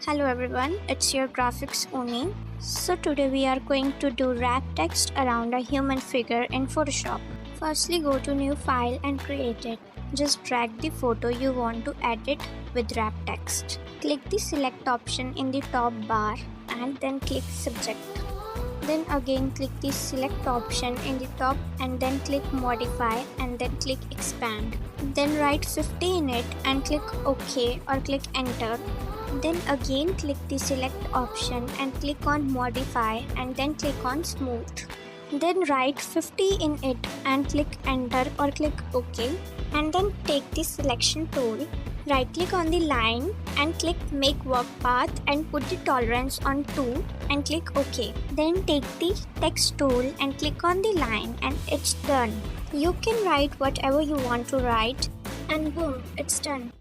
Hello everyone, it's your graphics Uni. So today we are going to do wrap text around a human figure in Photoshop. Firstly go to new file and create it. Just drag the photo you want to edit with wrap text. Click the select option in the top bar and then click subject. Then again click the select option in the top and then click modify and then click expand. Then write 50 in it and click OK or click enter. Then again click the select option and click on modify and then click on smooth. Then write 50 in it and click enter or click OK. And then take the selection tool, right click on the line and click make work path and put the tolerance on 2 and click OK. Then take the text tool and click on the line and it's done. You can write whatever you want to write and boom, it's done.